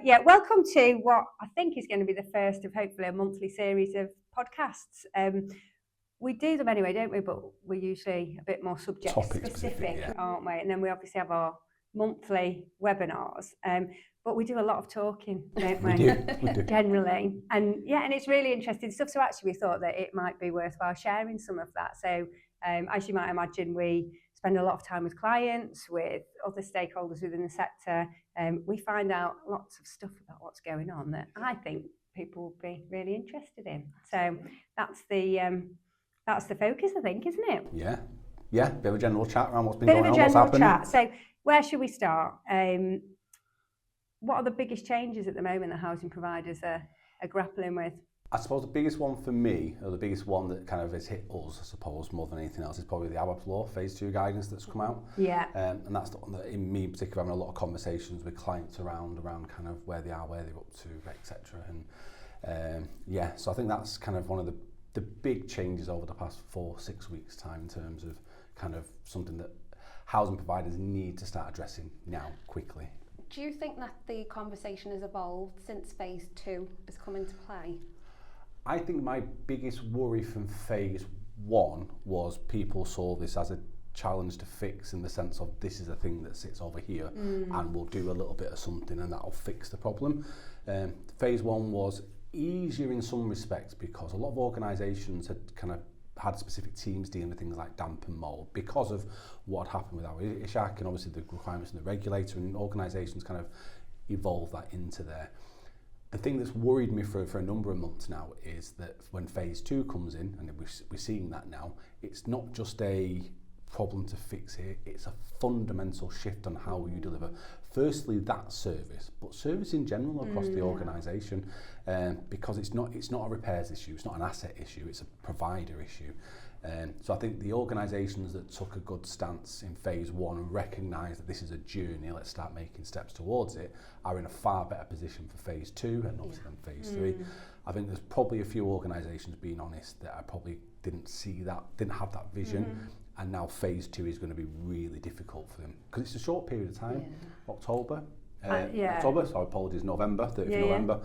welcome to what I think is going to be the first of hopefully a monthly series of podcasts. We do them anyway, don't we? But we're usually a bit more subject specific, aren't we? And then we obviously have our monthly webinars. But we do a lot of talking, don't we? We do. Generally. And it's really interesting stuff. So actually we thought that it might be worthwhile sharing some of that. So as you might imagine, we spend a lot of time with clients, with other stakeholders within the sector. We find out lots of stuff about what's going on that I think people will be really interested in. So that's the focus, I think, isn't it? Yeah, bit of a general chat around what's been going on, what's happening. Chat. So where should we start? What are the biggest changes at the moment that housing providers are grappling with? I suppose the biggest one for me, or the biggest one that kind of has hit us, I suppose, more than anything else, is probably the Awaab law, phase 2 guidance that's come out. Yeah. And that's the one that, in me in particular, having a lot of conversations with clients around kind of where they are, where they're up to, etc. And so I think that's kind of one of the big changes over the past 4-6 weeks' time in terms of kind of something that housing providers need to start addressing now, quickly. Do you think that the conversation has evolved since phase 2 has come into play? I think my biggest worry from phase 1 was people saw this as a challenge to fix, in the sense of this is a thing that sits over here and we'll do a little bit of something and that'll fix the problem. Phase 1 was easier in some respects because a lot of organisations had kind of had specific teams dealing with things like damp and mould because of what happened with our ISHAC and obviously the requirements in the regulator, and organisations kind of evolved that into there. The thing that's worried me for a number of months now is that when phase 2 comes in, and we're seeing that now, it's not just a problem to fix here, it's a fundamental shift on how you deliver firstly that service, but service in general across the organisation, because it's not a repairs issue, it's not an asset issue, it's a provider issue. So I think the organisations that took a good stance in phase 1 and recognised that this is a journey, let's start making steps towards it, are in a far better position for phase 2 and obviously then phase 3. I think there's probably a few organisations, being honest, that I probably didn't have that vision. And now phase 2 is going to be really difficult for them because it's a short period of time. October, so apologies, November, 30th of November.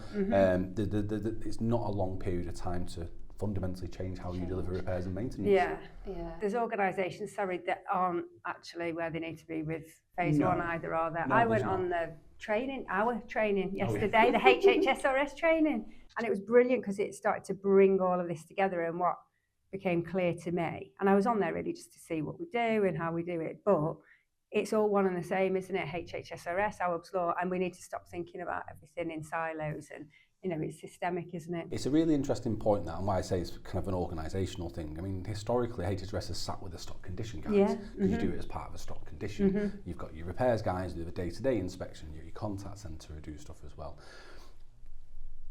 It's not a long period of time to fundamentally change how you deliver repairs and maintenance. Yeah. There's organisations, that aren't actually where they need to be with phase 1 either, are there? I went on our training yesterday, the HHSRS training, and it was brilliant because it started to bring all of this together and what became clear to me. And I was on there really just to see what we do and how we do it. But it's all one and the same, isn't it? HHSRS, Awaab's law, and we need to stop thinking about everything in silos, and it's systemic, isn't it? It's a really interesting point, that, and why I say it's kind of an organisational thing. I mean, historically, HHSRS has sat with the stock condition guys. You do it as part of a stock condition. You've got your repairs guys who do the day-to-day inspection, your contact centre who do stuff as well.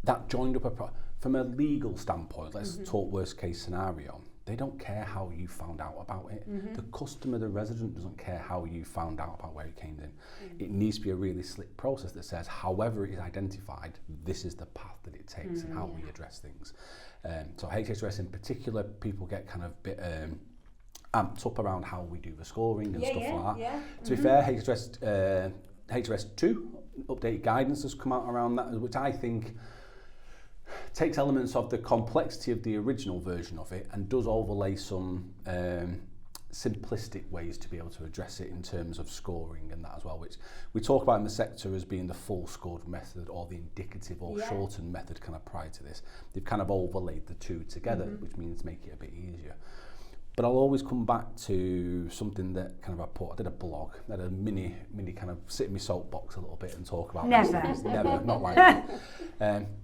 That joined up from a legal standpoint, let's talk worst case scenario, they don't care how you found out about it. The customer, the resident, doesn't care how you found out about where it came in. It needs to be a really slick process that says, however it is identified, this is the path that it takes and how we address things. So HHSRS in particular, people get kind of a bit amped up around how we do the scoring and stuff like that. To be fair, HHSRS 2 updated guidance has come out around that, which I think takes elements of the complexity of the original version of it and does overlay some simplistic ways to be able to address it in terms of scoring and that as well, which we talk about in the sector as being the full scored method or the indicative or shortened method kind of prior to this. They've kind of overlaid the two together, which means make it a bit easier. But I'll always come back to something that kind of I did a blog, I had a mini kind of sit in my soapbox a little bit and talk about Never, not like that.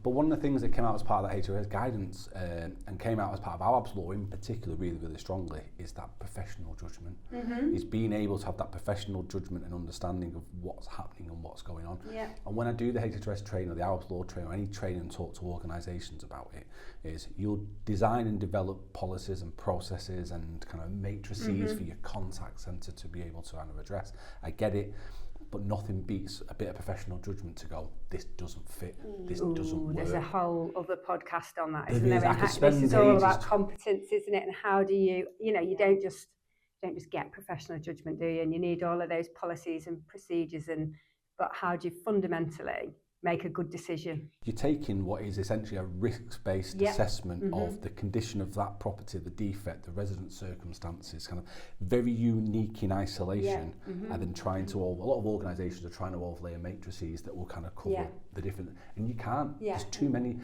But one of the things that came out as part of that HOS guidance and came out as part of Awaab's law in particular really strongly is that professional judgment. Is being able to have that professional judgment and understanding of what's happening and what's going on. And when I do the HHS training or the Awaab's law training or any training and talk to organisations about it, is you'll design and develop policies and processes and kind of matrices for your contact centre to be able to kind of address. I get it, but nothing beats a bit of professional judgment to go, this doesn't fit, this doesn't work. There's a whole other podcast on that, isn't there? This is all about competence, isn't it? And how do you don't just get professional judgment, do you? And you need all of those policies and procedures, but how do you fundamentally make a good decision. You're taking what is essentially a risk-based assessment of the condition of that property, the defect, the resident circumstances, kind of very unique in isolation, and then trying to, a lot of organisations are trying to overlay matrices that will kind of cover the different, and you can't, there's too many.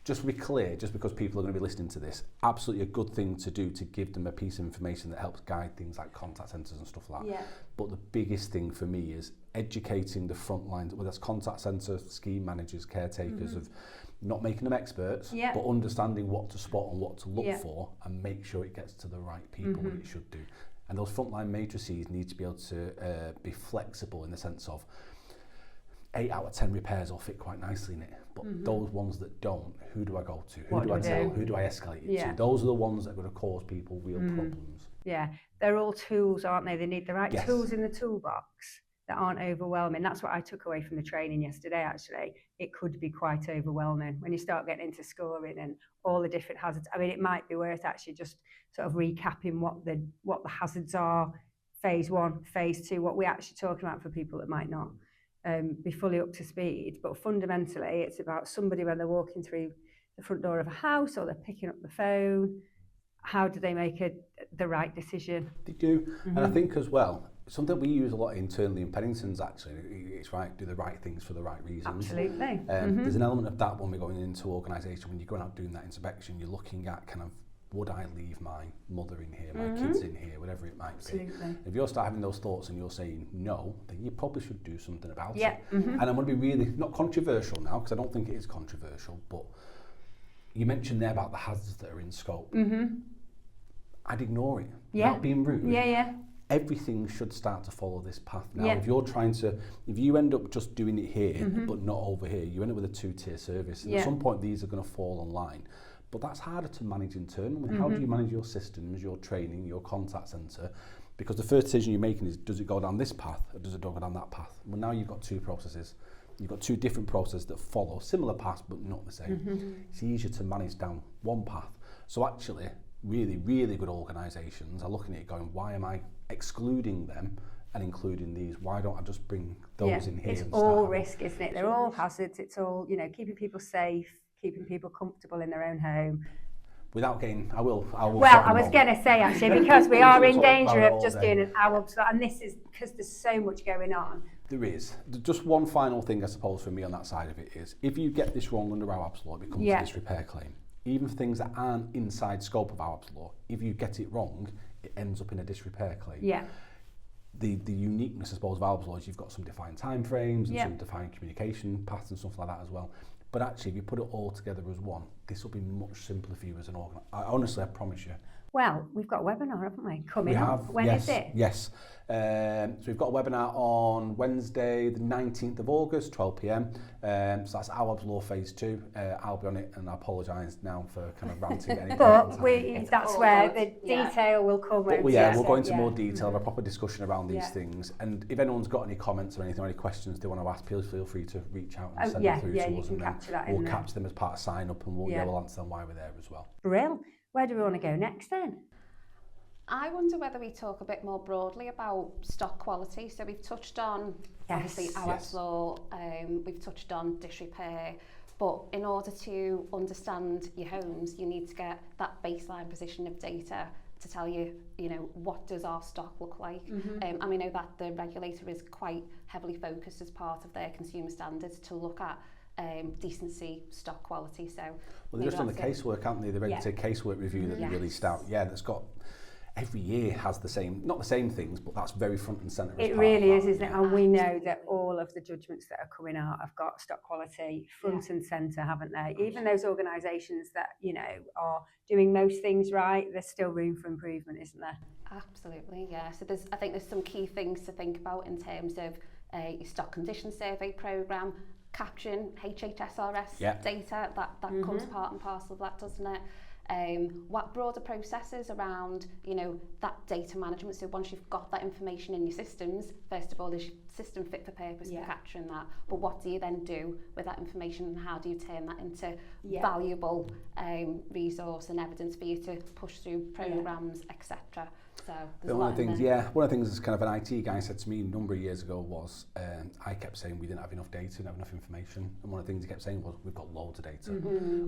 Just to be clear, just because people are going to be listening to this, absolutely a good thing to do to give them a piece of information that helps guide things like contact centres and stuff like that. Yeah. But the biggest thing for me is educating the front lines, whether that's contact centre, scheme managers, caretakers, of not making them experts, but understanding what to spot and what to look for, and make sure it gets to the right people that it should do. And those frontline matrices need to be able to be flexible in the sense of 8 out of 10 repairs will fit quite nicely in it, but those ones that don't, who do I go to? Who do I tell? Who do I escalate it to? Those are the ones that are going to cause people real problems. Yeah, they're all tools, aren't they? They need the right tools in the toolbox that aren't overwhelming. That's what I took away from the training yesterday, actually. It could be quite overwhelming when you start getting into scoring and all the different hazards. I mean, it might be worth actually just sort of recapping what the hazards are, phase 1, phase 2, what we're actually talking about for people that might not be fully up to speed. But fundamentally, it's about somebody when they're walking through the front door of a house or they're picking up the phone, how do they make the right decision? They do. And I think as well, something we use a lot internally in Pennington's actually, it's right, do the right things for the right reasons. Absolutely. There's an element of that when we're going into organisation, when you're going out doing that inspection, you're looking at kind of, would I leave my mother in here, my kids in here, whatever it might be. If you're start having those thoughts and you're saying no, then you probably should do something about it. And I'm going to be really, not controversial now, because I don't think it is controversial, but you mentioned there about the hazards that are in scope. I'd ignore it, not being rude. Everything should start to follow this path now. If you're trying to, if you end up just doing it here, but not over here, you end up with a 2-tier service. And at some point, these are going to fall online. But that's harder to manage internally. How do you manage your systems, your training, your contact centre? Because the first decision you're making is, does it go down this path or does it go down that path? Well, now you've got 2 processes. You've got 2 different processes that follow similar paths but not the same. It's easier to manage down one path. So actually, really, really good organisations are looking at it going, why am I excluding them and including these? Why don't I just bring those in here? It's all risk, isn't it? They're all hazards. It's all, keeping people safe, keeping people comfortable in their own home. Without getting, I will. Well, I was going to say actually, because we are in danger of just doing an Awaab, and this is because there's so much going on. There is. Just one final thing, I suppose, for me on that side of it is, if you get this wrong under Awaab's law, it becomes a disrepair claim. Even for things that aren't inside scope of Awaab's law, if you get it wrong, it ends up in a disrepair claim. The uniqueness, I suppose, of Awaab's law is you've got some defined time frames and some defined communication paths and stuff like that as well. But actually, if you put it all together as one, this will be much simpler for you as an organiser. Honestly, I promise you. Well, we've got a webinar, haven't we, coming up? When is it? Yes. So we've got a webinar on Wednesday, the 19th of August, 12 p.m. So that's Awaab's Law Phase 2. I'll be on it, and I apologise now for kind of ranting. But that's where the detail will come. But we'll go into more detail, have a proper discussion around these things. And if anyone's got any comments or anything, or any questions they want to ask, please feel free to reach out and send them through to us. And then we'll capture them as part of sign up, and we'll answer them while we're there as well. Brilliant. Where do we want to go next then? I wonder whether we talk a bit more broadly about stock quality. So we've touched on obviously Awaab's law, we've touched on disrepair, but in order to understand your homes, you need to get that baseline position of data to tell you, what does our stock look like? And we know that the regulator is quite heavily focused as part of their consumer standards to look at decency, stock quality. So they're just on the casework, aren't they? The regulatory casework review that they released out. That's got, every year has the same, not the same things, but that's very front and centre. It really is, isn't it? And we know that all of the judgments that are coming out have got stock quality front and centre, haven't they? Even those organisations that, are doing most things right, there's still room for improvement, isn't there? Absolutely, yeah. So I think there's some key things to think about in terms of your stock condition survey programme, capturing HHSRS data, that comes part and parcel of that, doesn't it? What broader processes around, that data management. So once you've got that information in your systems, first of all, is your system fit for purpose for capturing that? But what do you then do with that information, and how do you turn that into valuable resource and evidence for you to push through programmes, etc.? So there's one of the things is kind of an IT guy said to me a number of years ago was, I kept saying we didn't have enough data, didn't have enough information, and one of the things he kept saying was we've got loads of data.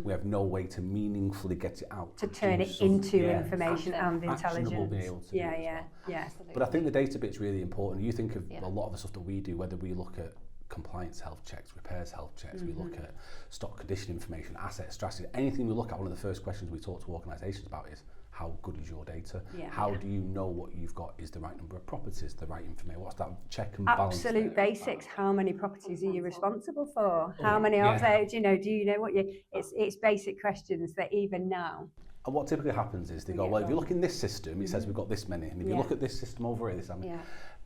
We have no way to meaningfully get it out. To turn it into information and intelligence. Be able to do it as well. Absolutely. But I think the data bit's really important. You think of a lot of the stuff that we do, whether we look at compliance health checks, repairs health checks, we look at stock condition information, asset strategy, anything we look at, one of the first questions we talk to organisations about is how good is your data? How do you know what you've got is the right number of properties, the right information? What's that check and balance? Absolute basics. How many properties are you responsible for? How many are there? Do you know what it's basic questions that even now. And what typically happens is they go, well, if you look in this system, it says we've got this many. And if you look at this system over here, this many.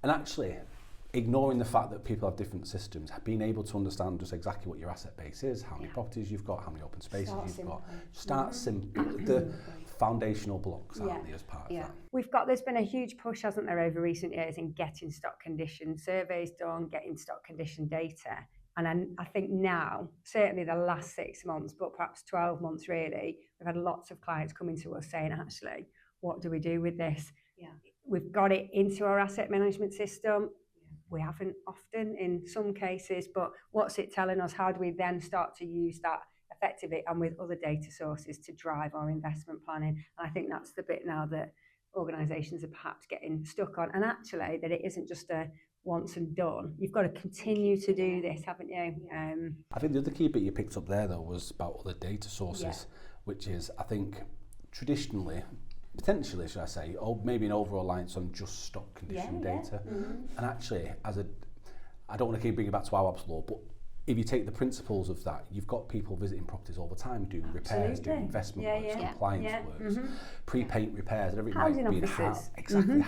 And actually, ignoring the fact that people have different systems, being able to understand just exactly what your asset base is, how many properties you've got, how many open spaces you've got. Start simple. The foundational blocks, aren't they, as part of that? There's been a huge push, hasn't there, over recent years in getting stock condition surveys done, getting stock condition data. And I think now, certainly the last 6 months, but perhaps 12 months really, we've had lots of clients coming to us saying, actually, what do we do with this? We've got it into our asset management system. We haven't often in some cases, but what's it telling us? How do we then start to use that effectively and with other data sources to drive our investment planning? And I think that's the bit now that organisations are perhaps getting stuck on. And actually, that it isn't just a once and done. You've got to continue to do this, haven't you? I think the other key bit you picked up there, though, was about other data sources, which is, I think, traditionally, potentially, should I say, or maybe an overall reliance on just stock condition data. And actually, I don't want to keep bringing it back to Awaab's law, but if you take the principles of that, you've got people visiting properties all the time, doing repairs, doing investment works, compliance works, pre-paint repairs, whatever it Housing might be. officers. Exactly.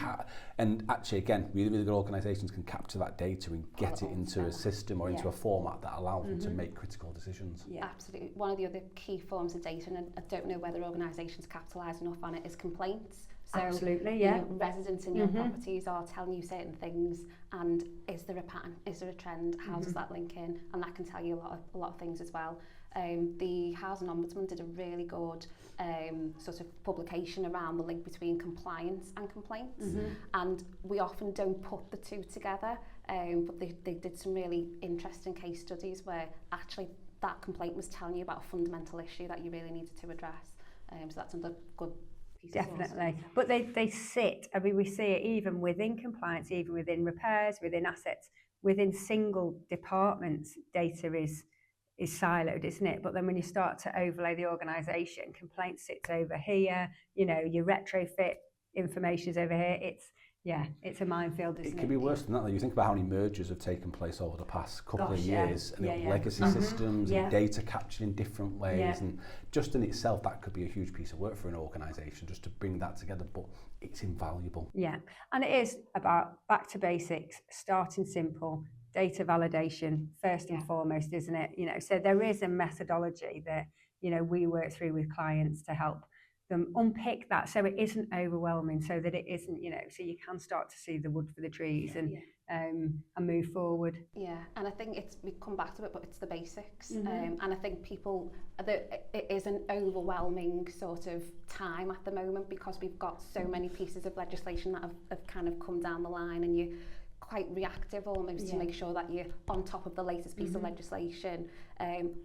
And actually, again, really, really good organisations can capture that data and get it into a system or into a format that allows them to make critical decisions. Absolutely. One of the other key forms of data, and I don't know whether organisations capitalise enough on it, is complaints. So, absolutely, you know, residents in your properties are telling you certain things, and is there a pattern? Is there a trend? How does that link in? And that can tell you a lot of things as well. The Housing Ombudsman did a really good sort of publication around the link between compliance and complaints, and we often don't put the two together, but they did some really interesting case studies where actually that complaint was telling you about a fundamental issue that you really needed to address. So that's another good piece. Definitely. But they sit, I mean, we see it even within compliance, even within repairs, within assets, within single departments, data is siloed, isn't it? But then when you start to overlay the organisation, complaints sits over here, you know, your retrofit information is over here. It's a minefield, isn't it? It could be worse than that, though. You think about how many mergers have taken place over the past couple of years, and legacy systems and data captured in different ways, and just in itself that could be a huge piece of work for an organisation just to bring that together, but it's invaluable. And it is about back to basics, starting simple, data validation first and foremost, isn't it? You know, so there is a methodology that, you know, we work through with clients to help them unpick that so it isn't overwhelming, so that it isn't, you know, so you can start to see the wood for the trees and move forward. And I think we come back to it, but it's the basics. And I think it is an overwhelming sort of time at the moment because we've got so many pieces of legislation that have kind of come down the line, and you quite reactive almost to make sure that you're on top of the latest piece of legislation,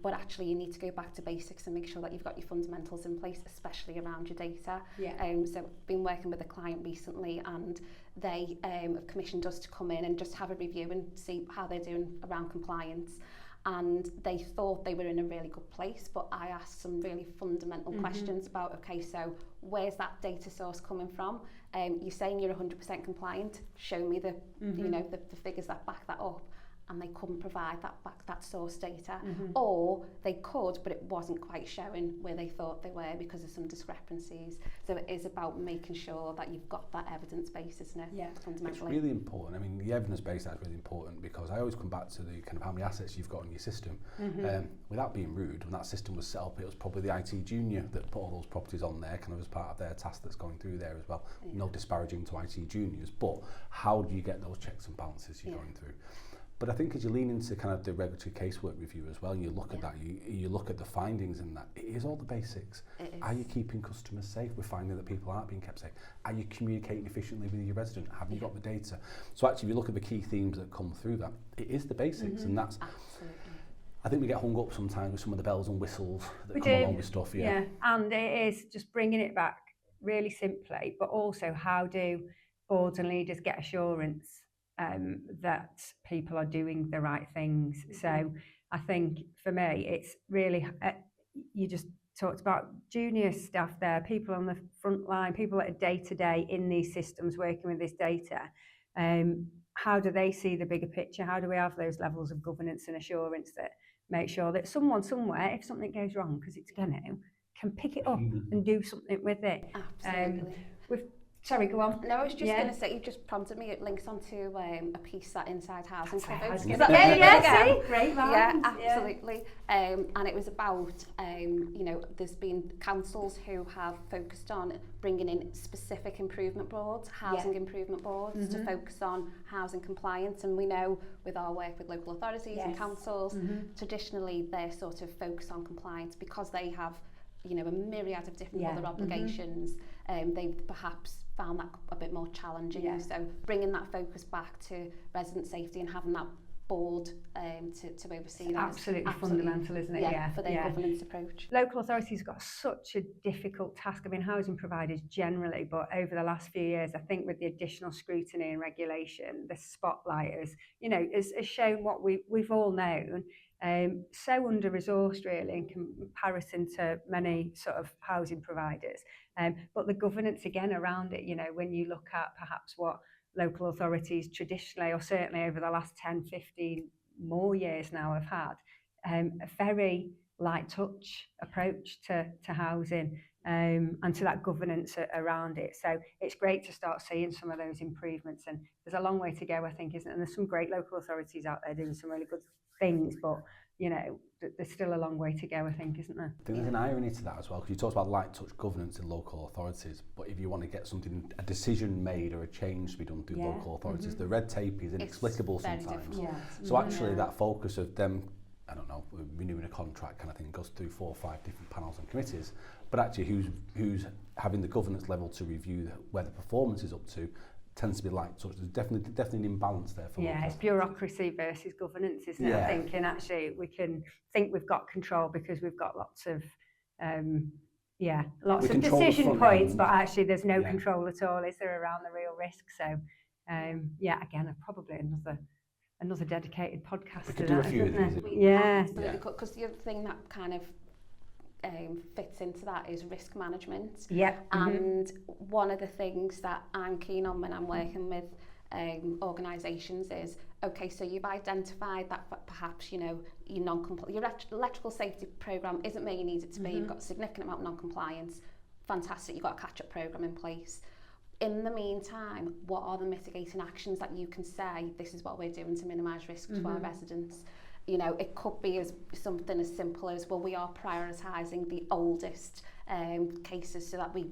but actually you need to go back to basics and make sure that you've got your fundamentals in place, especially around your data. So I've been working with a client recently, and they have commissioned us to come in and just have a review and see how they're doing around compliance. And they thought they were in a really good place, but I asked some really fundamental questions about, okay, so where's that data source coming from? You're saying you're 100% compliant. Show me the, you know, the figures that back that up. And they couldn't provide that source data, or they could, but it wasn't quite showing where they thought they were because of some discrepancies. So it is about making sure that you've got that evidence base, isn't it? Fundamentally. It's really important. I mean, the evidence base is really important because I always come back to the kind of how many assets you've got in your system. Without being rude, when that system was set up, it was probably the IT junior that put all those properties on there, kind of as part of their task that's going through there as well. No disparaging to IT juniors, but how do you get those checks and balances you're going through? But I think as you lean into kind of the regulatory casework review as well, and you look at that, you look at the findings in that, it is all the basics. Are you keeping customers safe? We're finding that people aren't being kept safe. Are you communicating efficiently with your resident? Have you got the data? So actually, if you look at the key themes that come through that, it is the basics, and that's... Absolutely. I think we get hung up sometimes with some of the bells and whistles that come along with stuff. Yeah, and it is just bringing it back really simply, but also how do boards and leaders get assurance that people are doing the right things. So I think for me, it's really, you just talked about junior staff there, people on the front line, people that are day to day in these systems working with this data. How do they see the bigger picture? How do we have those levels of governance and assurance that make sure that someone somewhere, if something goes wrong, because it's going to, can pick it up and do something with it. Absolutely. Sorry, go on. No, I was just going to say, you just prompted me, it links onto a piece that Inside Housing covered. See? Great Yeah, absolutely. And it was about, there's been councils who have focused on bringing in specific improvement boards, housing improvement boards, to focus on housing compliance. And we know with our work with local authorities and councils, traditionally they're sort of focused on compliance because they have a myriad of different other obligations. They've perhaps found that a bit more challenging. So bringing that focus back to resident safety and having that board to oversee that. Absolutely fundamental, isn't it? Yeah, for their governance approach. Local authorities have got such a difficult task. I mean, housing providers generally, but over the last few years, I think with the additional scrutiny and regulation, the spotlight has shown what we've all known. So under-resourced really in comparison to many sort of housing providers. But the governance again around it, when you look at perhaps what local authorities traditionally, or certainly over the last 10, 15 more years now have had, a very light touch approach to housing and to that governance around it. So it's great to start seeing some of those improvements, and there's a long way to go, I think, isn't it? And there's some great local authorities out there doing some really good things, but there's still a long way to go, I think, isn't there? I think there's an irony to that as well, because you talked about light touch governance in local authorities, but if you want to get a decision made or a change to be done through local authorities, the red tape is inexplicable sometimes. So actually that focus of them, I don't know, renewing a contract kind of thing goes through 4 or 5 different panels and committees, but actually who's having the governance level to review where the performance is up to tends to be light touch. There's definitely an imbalance there for local. It's bureaucracy versus governance, isn't it? I think, and actually we can think we've got control because we've got lots of decision points, but actually there's no control at all, is there, around the real risk? So again, probably another dedicated podcast to that, isn't there? Absolutely, because the other thing that kind of fits into that is risk management. And one of the things that I'm keen on when I'm working with organisations is, okay, so you've identified that perhaps your electrical safety programme isn't where you need it to be. You've got a significant amount of non-compliance. Fantastic, you've got a catch-up programme in place. In the meantime, what are the mitigating actions that you can say, this is what we're doing to minimise risk to our residents? It could be something as simple as, well, we are prioritising the oldest cases so that we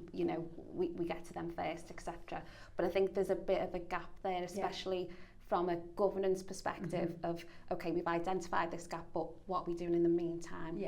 get to them first, etc. But I think there's a bit of a gap there, especially from a governance perspective of, okay, we've identified this gap, but what are we doing in the meantime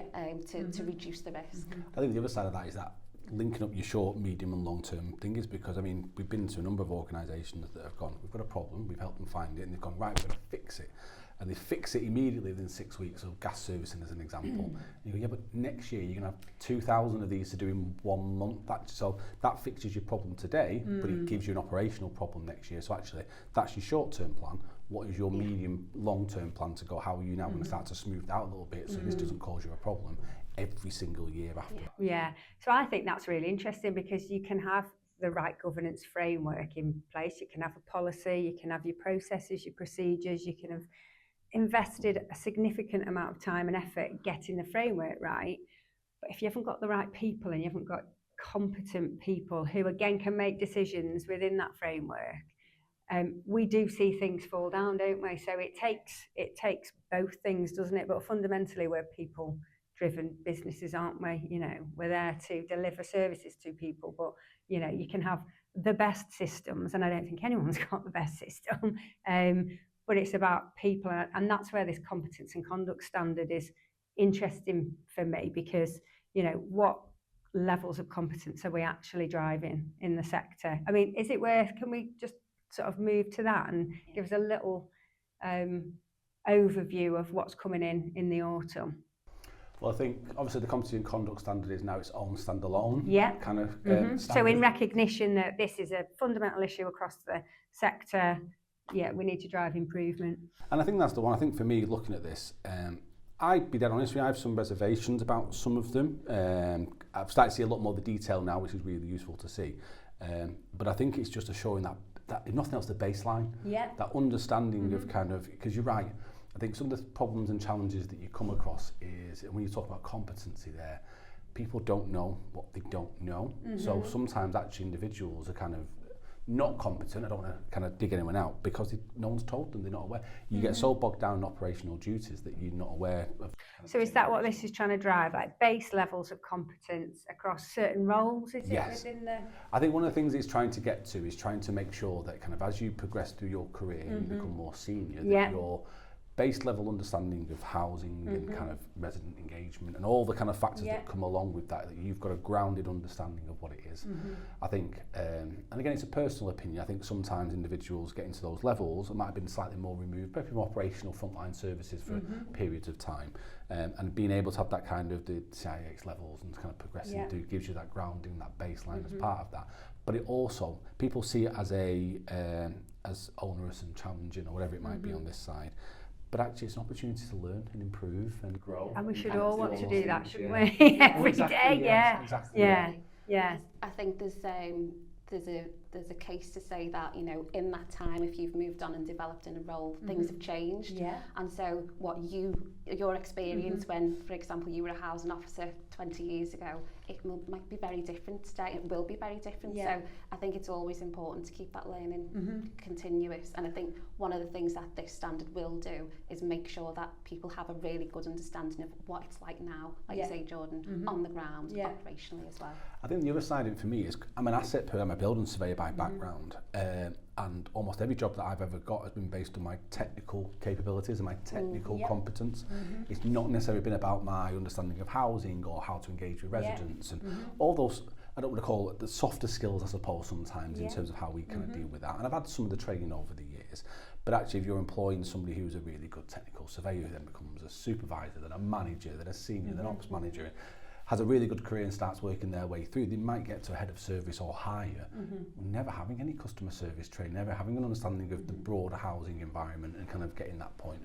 to reduce the risk? I think the other side of that is that linking up your short, medium and long-term thing is because, I mean, we've been to a number of organisations that have gone, we've got a problem, we've helped them find it, and they've gone, right, we're going to fix it. And they fix it immediately within 6 weeks of gas servicing as an example. You go, yeah, but next year you're going to have 2,000 of these to do in 1 month. So that fixes your problem today, but it gives you an operational problem next year. So actually, that's your short-term plan. What is your medium, long-term plan to go? How are you now going to start to smooth out a little bit so this doesn't cause you a problem every single year after? Yeah, so I think that's really interesting because you can have the right governance framework in place. You can have a policy, you can have your processes, your procedures, you can have invested a significant amount of time and effort getting the framework right, but if you haven't got the right people and you haven't got competent people who again can make decisions within that framework, we do see things fall down, don't we? So it takes both things, doesn't it? But fundamentally we're people driven businesses, aren't we? We're there to deliver services to people, but you can have the best systems, and I don't think anyone's got the best system, but it's about people, and that's where this competence and conduct standard is interesting for me, because, you know, what levels of competence are we actually driving in the sector? I mean, is it worth, can we just sort of move to that and give us a little overview of what's coming in the autumn? Well, I think obviously the Competence and Conduct Standard is now its own standalone kind of standard. So in recognition that this is a fundamental issue across the sector, we need to drive improvement. And I think that's the one. I think for me, looking at this, I'd be dead honest with you, I have some reservations about some of them. I've started to see a lot more of the detail now, which is really useful to see. But I think it's just showing that if nothing else, the baseline, that understanding of kind of, because you're right, I think some of the problems and challenges that you come across is when you talk about competency there, people don't know what they don't know. So sometimes actually individuals are kind of not competent. I don't want to kind of dig anyone out because no one's told them, they're not aware. You get so bogged down in operational duties that you're not aware of. So is that what this is trying to drive, like base levels of competence across certain roles? Is it within the? I think one of the things it's trying to get to is trying to make sure that kind of as you progress through your career and you become more senior, that your base level understanding of housing and kind of resident engagement and all the kind of factors that come along with that you've got a grounded understanding of what it is. I think, and again, it's a personal opinion, I think sometimes individuals getting to those levels might have been slightly more removed, maybe from operational frontline services for periods of time, and being able to have that kind of the CIH levels and kind of progressing through gives you that grounding, that baseline as part of that. But it also, people see it as as onerous and challenging or whatever it might be on this side. But actually, it's an opportunity to learn and improve and grow. And we should all want to do that, shouldn't we? Every day, yeah. I think there's a case to say that, you know, in that time, if you've moved on and developed in a role, things have changed. Yeah. And so what your experience when, for example, you were a housing officer 20 years ago, it might be very different today. It will be very different. So I think it's always important to keep that learning continuous. And I think one of the things that this standard will do is make sure that people have a really good understanding of what it's like now, like you say, Jordan, on the ground, operationally as well. I think the other side of it for me is I'm an asset per, I'm a building surveyor by background, and almost every job that I've ever got has been based on my technical capabilities and my technical competence. It's not necessarily been about my understanding of housing or how to engage with residents and all those, I don't want to call it the softer skills, I suppose, sometimes in terms of how we kind of deal with that. And I've had some of the training over the years, but actually if you're employing somebody who's a really good technical surveyor who then becomes a supervisor, then a manager, then a senior, then ops manager, has a really good career and starts working their way through, they might get to a head of service or higher, never having any customer service training, never having an understanding of the broader housing environment and kind of getting that point.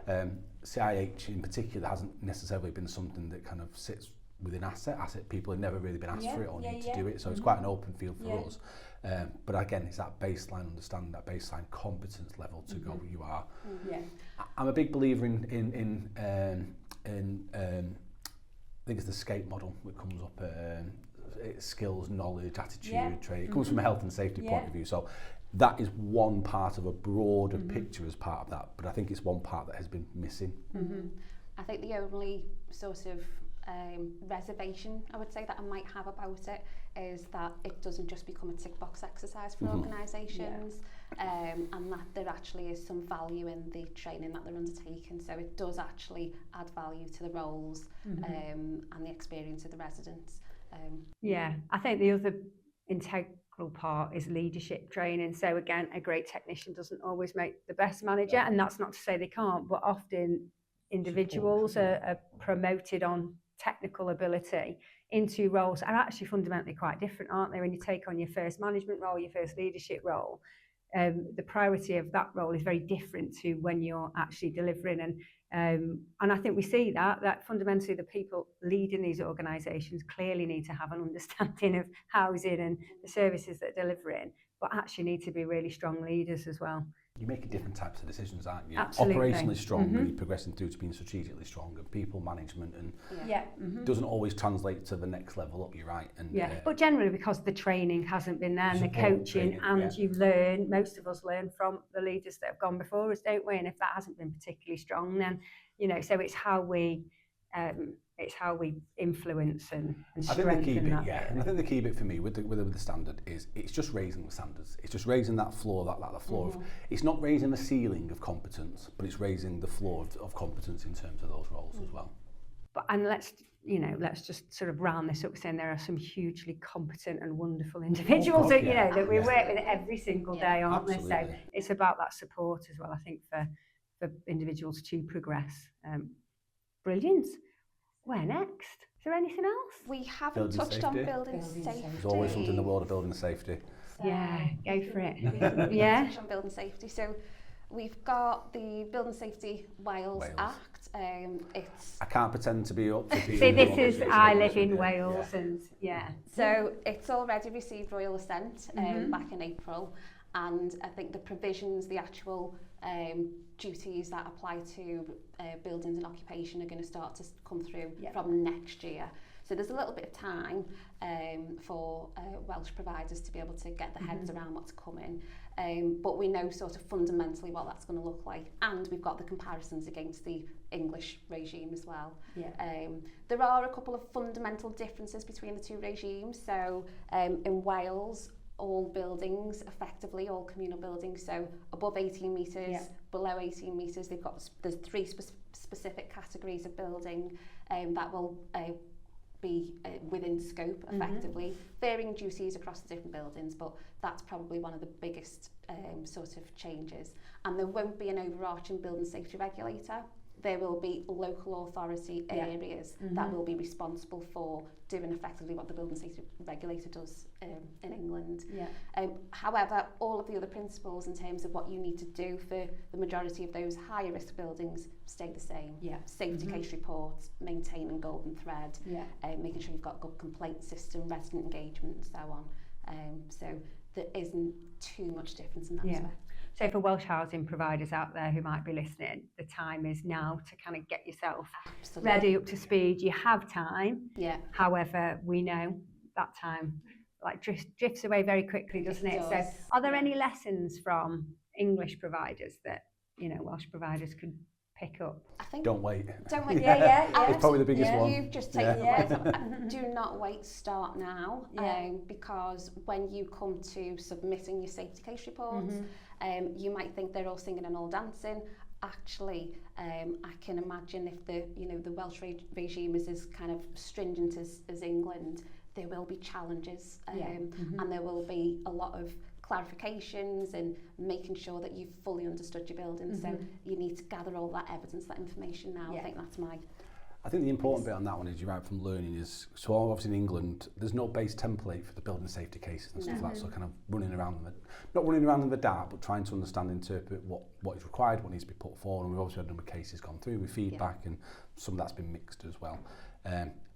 And CIH in particular hasn't necessarily been something that kind of sits within asset people have never really been asked for it or need to do it, so it's quite an open field for us. But again, it's that baseline understanding, that baseline competence level to go where you are. I'm a big believer in I think it's the SCAPE model that comes up, skills, knowledge, attitude, training. It comes from a health and safety point of view. So that is one part of a broader picture as part of that. But I think it's one part that has been missing. I think the only sort of reservation I would say that I might have about it is that it doesn't just become a tick box exercise for organisations, and that there actually is some value in the training that they're undertaking, so it does actually add value to the roles and the experience of the residents. I think the other integral part is leadership training. So again, a great technician doesn't always make the best manager, and that's not to say they can't, but often individuals are promoted on technical ability into roles are actually fundamentally quite different, aren't they? When you take on your first management role, your first leadership role, the priority of that role is very different to when you're actually delivering. And I think we see that fundamentally the people leading these organisations clearly need to have an understanding of housing and the services that they're delivering, but actually need to be really strong leaders as well. You're making different types of decisions, aren't you? Absolutely. Operationally strong, really progressing through to being strategically strong, and people management, and doesn't always translate to the next level up, you're right. And but generally because the training hasn't been there and the coaching you learn, most of us learn from the leaders that have gone before us, don't we? And if that hasn't been particularly strong, then, you know, so it's how we it's how we influence and I think the key strengthen bit, that. yeah, and I think the key bit for me with the standard is it's just raising the standards. It's just raising that floor, that floor of, it's not raising the ceiling of competence, but it's raising the floor of competence in terms of those roles as well. And let's just sort of round this up saying there are some hugely competent and wonderful individuals that that we work with every single day, aren't there? So it's about that support as well, I think, for individuals to progress. Brilliant. Where next? Is there anything else? We haven't touched on building safety. There's always something in the world of building safety. Yeah, go for it. Yeah. Touch on building safety. So we've got the Building Safety Wales Act. I can't pretend to be up to See, this is, I live in Wales and So it's already received royal assent back in April, and I think the provisions, the actual duties that apply to buildings and occupation are going to start to come through from next year. So there's a little bit of time for Welsh providers to be able to get their heads around what's coming. But we know sort of fundamentally what that's going to look like, and we've got the comparisons against the English regime as well. There are a couple of fundamental differences between the two regimes. So in Wales, all buildings, effectively all communal buildings, so above 18 metres, below 18 metres, there's three specific categories of building that will be within scope effectively, varying duties across the different buildings, but that's probably one of the biggest sort of changes. And there won't be an overarching building safety regulator. There will be local authority areas that will be responsible for doing effectively what the building safety regulator does in England. However, all of the other principles in terms of what you need to do for the majority of those higher risk buildings stay the same. Safety case reports, maintaining golden thread, making sure you've got a good complaint system, resident engagement and so on. So there isn't too much difference in that respect. So for Welsh housing providers out there who might be listening, the time is now to kind of get yourself ready up to speed. You have time. However, we know that time drifts away very quickly, doesn't it? So are there any lessons from English providers that, Welsh providers could pick up? I think don't wait. It's probably the biggest one. You've just taken the words up. Do not wait, start now. Because when you come to submitting your safety case reports, you might think they're all singing and all dancing. Actually, I can imagine if the Welsh regime is as kind of stringent as England, there will be challenges, and there will be a lot of clarifications and making sure that you've fully understood your building. So you need to gather all that evidence, that information now. I think that's I think the important bit on that one is you're out from learning is, so obviously in England, there's no base template for the building safety cases and stuff like that, so kind of not running around in the dark, but trying to understand, interpret what is required, what needs to be put forward, and we've obviously had a number of cases gone through with feedback and some of that's been mixed as well.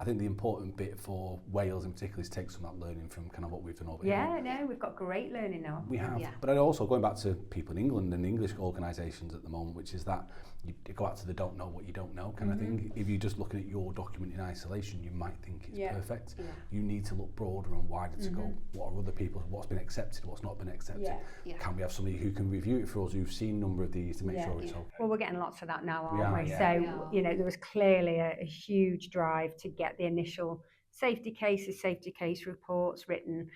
I think the important bit for Wales in particular is take some of that learning from kind of what we've done over here. No, we've got great learning now. We have, but also going back to people in England and English organisations at the moment, which is that you go out to the don't know what you don't know kind of thing. If you're just looking at your document in isolation, you might think it's perfect. You need to look broader and wider to go, what are other people, what's been accepted, what's not been accepted. Can we have somebody who can review it for us who've seen a number of these to make sure it's okay? Well, we're getting lots of that now, aren't we? So, there was clearly a huge drive to get the initial safety case reports written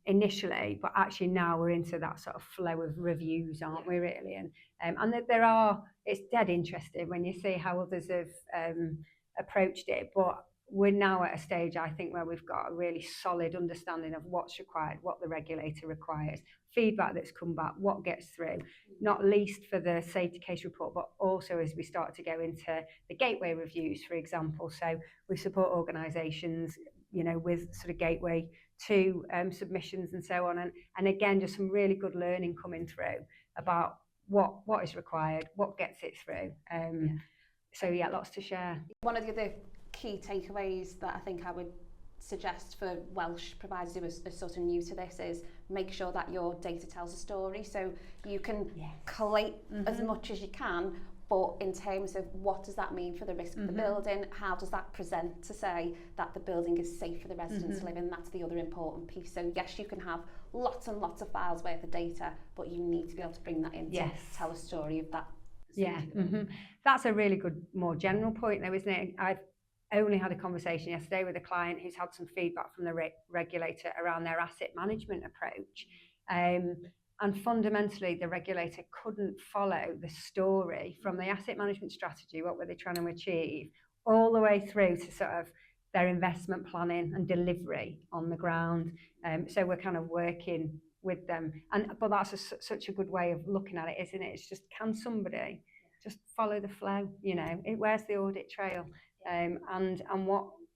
initially, but actually now we're into that sort of flow of reviews, aren't we, really? And it's dead interesting when you see how others have approached it, but we're now at a stage, I think, where we've got a really solid understanding of what's required, what the regulator requires, feedback that's come back, what gets through, not least for the safety case report, but also as we start to go into the gateway reviews, for example. So we support organisations, with sort of gateway to submissions and so on. And again, just some really good learning coming through about what is required, what gets it through. So lots to share. One of the other key takeaways that I think I would suggest for Welsh providers who are sort of new to this is make sure that your data tells a story. So you can collate as much as you can, but in terms of what does that mean for the risk of the building, how does that present to say that the building is safe for the residents to live in? That's the other important piece. So yes, you can have lots and lots of files worth of data, but you need to be able to bring that in to tell a story of that. That's a really good, more general point though, isn't it? only had a conversation yesterday with a client who's had some feedback from the regulator around their asset management approach. And fundamentally, the regulator couldn't follow the story from the asset management strategy, what were they trying to achieve, all the way through to sort of their investment planning and delivery on the ground. So we're kind of working with them. But that's such a good way of looking at it, isn't it? It's just, can somebody just follow the flow? You know, where's the audit trail? And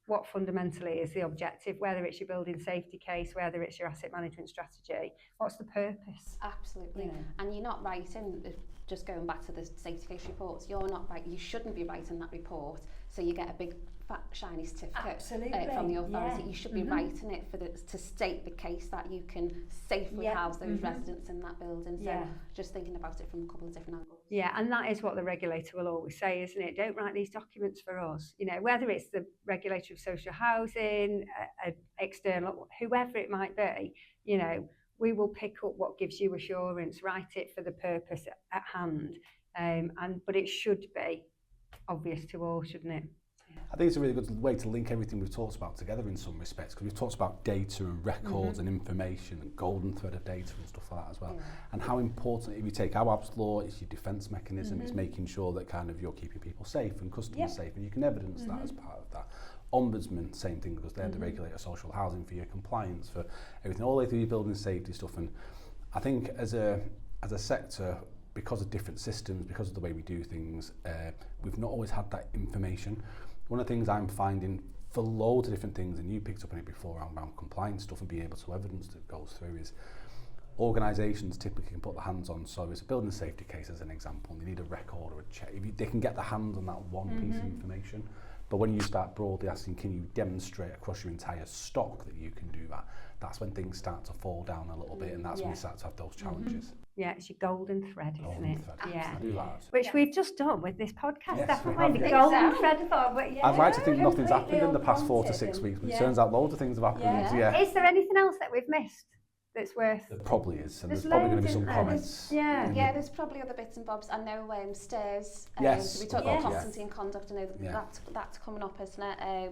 what fundamentally is the objective, whether it's your building safety case, whether it's your asset management strategy, what's the purpose? Absolutely. You know? And you're not writing, just going back to the safety case reports, you're not right, you shouldn't be writing that report, so you get a big fat shiny certificate from the authority. You should be writing it to state the case that you can safely house those residents in that building. So just thinking about it from a couple of different angles. Yeah, and that is what the regulator will always say, isn't it? Don't write these documents for us. You know, whether it's the Regulator of Social Housing, external, whoever it might be, you know, we will pick up what gives you assurance, write it for the purpose at hand. But it should be obvious to all, shouldn't it? I think it's a really good way to link everything we've talked about together in some respects, because we've talked about data and records and information and golden thread of data and stuff like that as well. And how important, if you take Awaab's law, it's your defence mechanism, it's making sure that kind of you're keeping people safe and customers safe, and you can evidence that as part of that. Ombudsman, same thing, because they're the Regulator of Social Housing for your compliance, for everything, all the way through your building safety stuff. And I think as a sector, because of different systems, because of the way we do things, we've not always had that information. One of the things I'm finding for loads of different things, and you picked up on it before around compliance stuff and being able to evidence that goes through, is organisations typically can put their hands on, so it's a building safety case as an example, and they need a record or a check. They can get their hands on that one piece of information, but when you start broadly asking, can you demonstrate across your entire stock that you can do that, that's when things start to fall down a little bit, and that's when you start to have those challenges. Yeah, it's your golden thread, isn't it? Yeah. I do that. Which we've just done with this podcast. Yes, That's we what have, the golden thread for. But I'd like to think nothing's happened in the past 4 to 6 weeks, but it turns out loads of things have happened. Is there anything else that we've missed that's worth? There probably is, and there's probably going to be some comments. There's probably other bits and bobs. I know stairs. So we talked about Competence and Conduct. I know that's coming up, isn't it?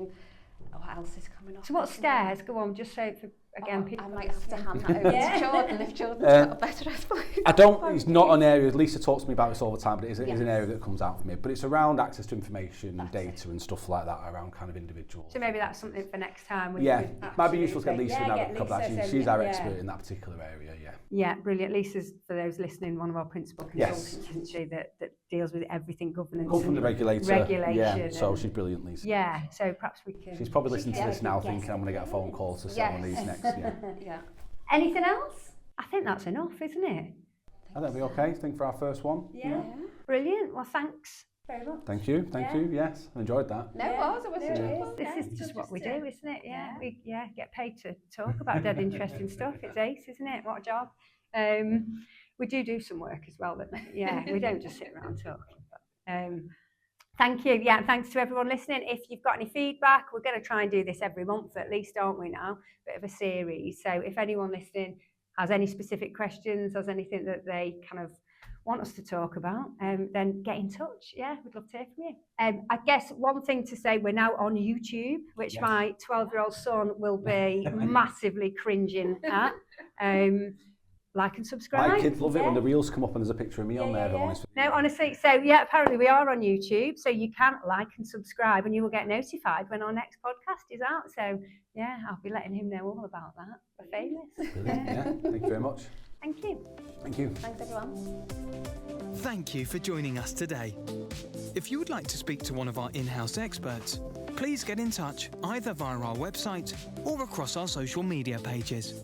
What else is coming up? So what stairs? Go on, just say it for, again, people. I might have to hand that over to Jordan if Jordan's got a better explanation. It's not an area, Lisa talks to me about this all the time, but it is an area that comes out for me. But it's around access to information and data and stuff like that around kind of individuals. So maybe that's something for next time. It might be useful to get Lisa and have a couple of she's our expert in that particular area, Yeah, brilliant. Lisa's, for those listening, one of our principal consultants, isn't she, that deals with everything governance. Come from the regulator. Regulation. So she's brilliant, Lisa. Yeah, so perhaps we can... She's probably listening to this now thinking I'm going to get a phone call to sell on these next. Anything else? I think that's enough, isn't it? I think that'll be okay. I think for our first one. Yeah. Brilliant. Well, thanks very much. Thank you. Yes, I enjoyed that. It was enjoyable. This is just what we do, isn't it? Yeah. We get paid to talk about dead interesting stuff. It's ace, isn't it? What a job. We do some work as well, but we don't just sit around talking. Thank you. Yeah, thanks to everyone listening. If you've got any feedback, we're going to try and do this every month at least, aren't we now? Bit of a series. So if anyone listening has any specific questions, has anything that they kind of want us to talk about, then get in touch. Yeah, we'd love to hear from you. I guess one thing to say, we're now on YouTube, which my 12-year-old son will be massively cringing at. Like and subscribe. My kids love it when the reels come up and there's a picture of me on there. No, honestly, so apparently we are on YouTube, so you can like and subscribe and you will get notified when our next podcast is out. So I'll be letting him know all about that. We're famous. Thank you very much. Thank you. Thank you. Thanks, everyone. Thank you for joining us today. If you would like to speak to one of our in-house experts, please get in touch either via our website or across our social media pages.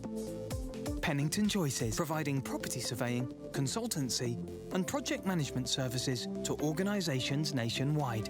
Pennington Choices, providing property surveying, consultancy and project management services to organisations nationwide.